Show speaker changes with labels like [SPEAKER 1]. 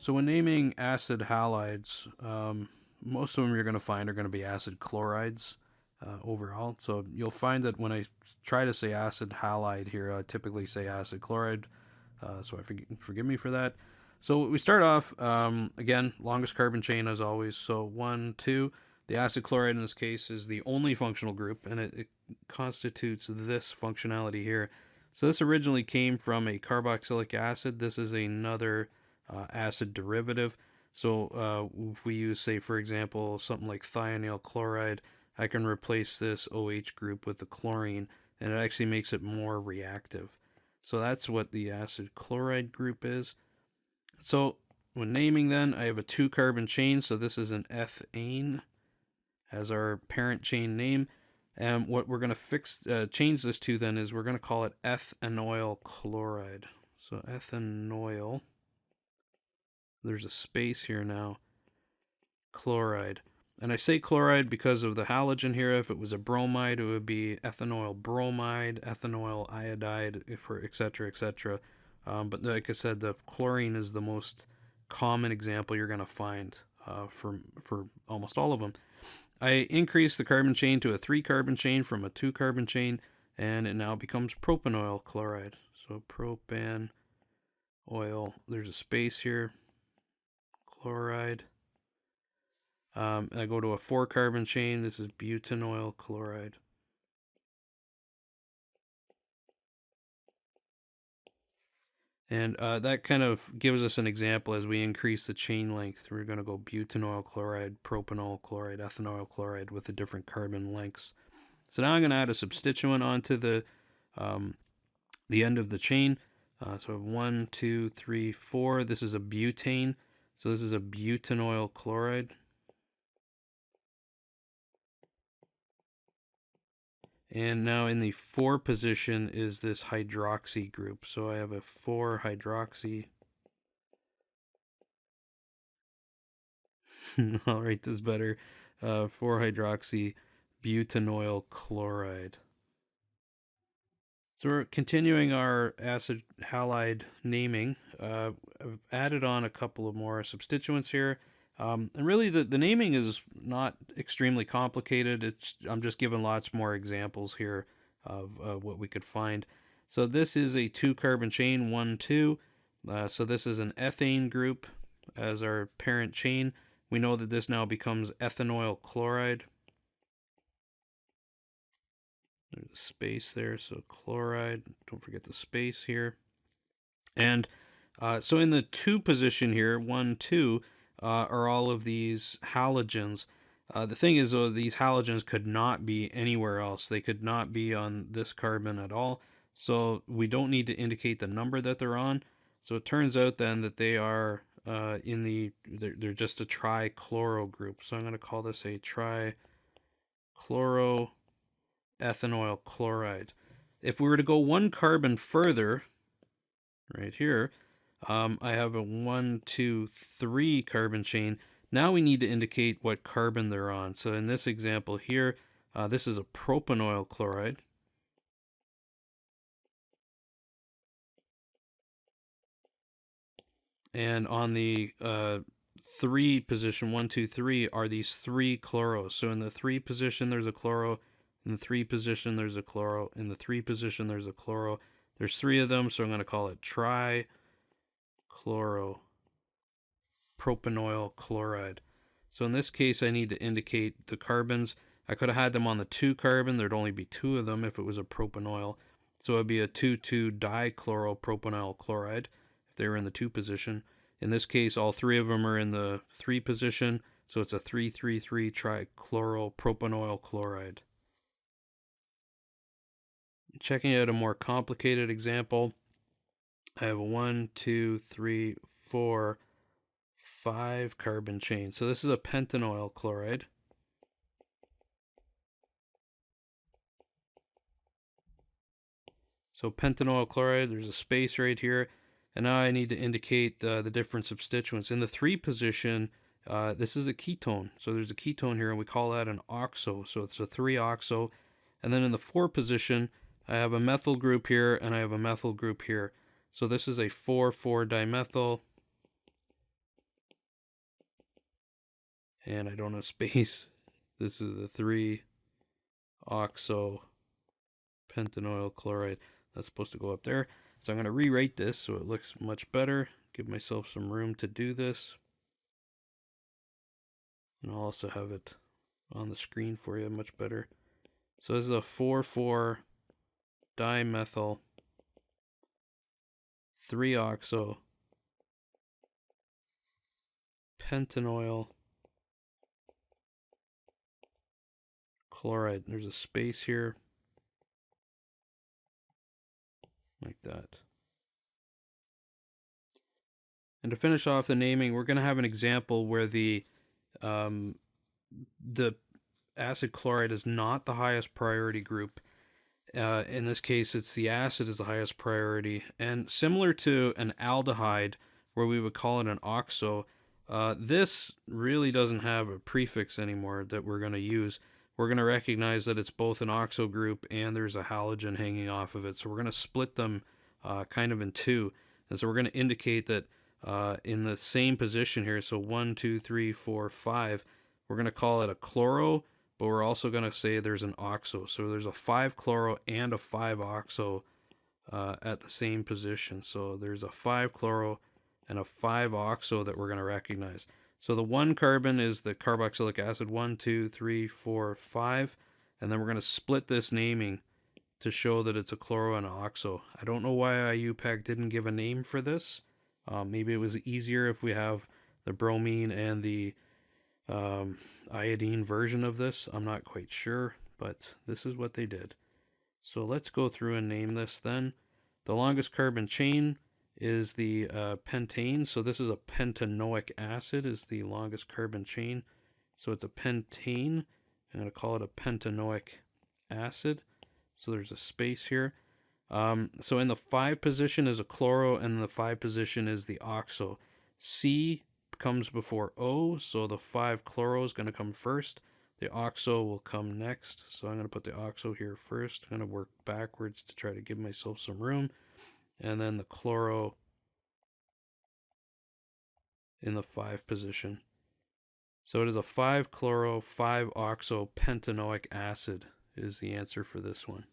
[SPEAKER 1] So when naming acid halides, most of them you're going to find are going to be acid chlorides overall. So you'll find that when I try to say acid halide here, I typically say acid chloride. So forgive me for that. So we start off, again, longest carbon chain as always. So 1, 2. The acid chloride in this case is the only functional group, and it constitutes this functionality here. So this originally came from a carboxylic acid. This is another acid derivative. So if we use, say, for example, something like thionyl chloride, I can replace this OH group with the chlorine, and it actually makes it more reactive. So that's what the acid chloride group is. So when naming then, I have a 2-carbon chain, so this is an ethane as our parent chain name. And what we're going to change this to then is we're going to call it ethanoyl chloride. So ethanoyl, there's a space here now, chloride. And I say chloride because of the halogen here. If it was a bromide, it would be ethanoyl bromide, ethanoyl iodide, etc., etc. But like I said, the chlorine is the most common example you're going to find for almost all of them. I increase the carbon chain to a 3-carbon chain from a 2-carbon chain, and it now becomes propanoyl chloride. So propan oil, there's a space here, chloride. I go to a 4-carbon chain. This is butanoyl chloride. And that kind of gives us an example as we increase the chain length. We're going to go butanoyl chloride, propanol chloride, ethanoyl chloride with the different carbon lengths. So now I'm going to add a substituent onto the end of the chain. So I have 1, 2, 3, 4. This is a butane. So this is a butanoyl chloride. And now in the 4 position is this hydroxy group. So I have a 4-hydroxy. I'll write this better. 4-hydroxy butanoyl chloride. So we're continuing our acid halide naming. I've added on a couple of more substituents here. And really the naming is not extremely complicated. I'm just giving lots more examples here of what we could find. So this is a 2-carbon chain, 1, 2. So this is an ethane group as our parent chain. We know that this now becomes ethanoyl chloride. There's a space there, so chloride. Don't forget the space here. And so in the 2 position here, 1, 2, are all of these halogens. The thing is, though, these halogens could not be anywhere else. They could not be on this carbon at all. So we don't need to indicate the number that they're on. So it turns out then that they are they're just a trichloro group. So I'm going to call this a trichloroethanoyl chloride. If we were to go 1 carbon further, right here, I have a 1, 2, 3 carbon chain. Now we need to indicate what carbon they're on. So in this example here, this is a propanoyl chloride. And on the 3 position, 1, 2, 3, are these 3 chloros. So in the 3 position, there's a chloro. In the 3 position, there's a chloro. In the 3 position, there's a chloro. There's 3 of them, so I'm going to call it trichloro-propanoyl chloride. So in this case, I need to indicate the carbons. I could have had them on the 2-carbon. There'd only be 2 of them if it was a propanoyl. So it would be a 2,2-dichloropropanyl chloride if they were in the 2 position. In this case, all 3 of them are in the 3 position, so it's a 3,3,3-trichloropropanyl chloride. Checking out a more complicated example, I have a 1, 2, 3, 4, 5 carbon chain. So this is a pentanoyl chloride. So pentanoyl chloride, there's a space right here. And now I need to indicate the different substituents. In the 3 position, this is a ketone. So there's a ketone here, and we call that an oxo. So it's a 3-oxo. And then in the 4 position, I have a methyl group here, and I have a methyl group here. So this is a 4,4-dimethyl. and I don't have space. This is the 3-oxo pentanoyl chloride. That's supposed to go up there. So I'm going to rewrite this so it looks much better. Give myself some room to do this. And I'll also have it on the screen for you much better. So this is a 4,4 dimethyl 3-oxo pentanoyl chloride. There's a space here, like that. And to finish off the naming, we're going to have an example where the acid chloride is not the highest priority group. In this case, it's the acid is the highest priority. And similar to an aldehyde, where we would call it an oxo, this really doesn't have a prefix anymore that we're going to use. We're going to recognize that it's both an oxo group and there's a halogen hanging off of it. So we're going to split them kind of in two. And so we're going to indicate that in the same position here, so 1, 2, 3, 4, 5, we're going to call it a chloro, but we're also going to say there's an oxo. So there's a 5-chloro and a 5-oxo at the same position. So there's a 5-chloro and a 5-oxo that we're going to recognize. So the 1 carbon is the carboxylic acid, 1, 2, 3, 4, 5, and then we're going to split this naming to show that it's a chloro and an oxo. I don't know why IUPAC didn't give a name for this. Maybe it was easier if we have the bromine and the iodine version of this. I'm not quite sure, but this is what they did. So let's go through and name this then. The longest carbon chain is the pentane. So this is a pentanoic acid is the longest carbon chain. So it's a pentane. I'm going to call it a pentanoic acid. So there's a space here. So in the 5 position is a chloro, and the 5 position is the oxo. C comes before O, so the 5-chloro is going to come first. The oxo will come next. So I'm going to put the oxo here first. I'm going to work backwards to try to give myself some room. And then the chloro in the 5 position. So it is a 5-chloro, 5-oxo pentanoic acid is the answer for this one.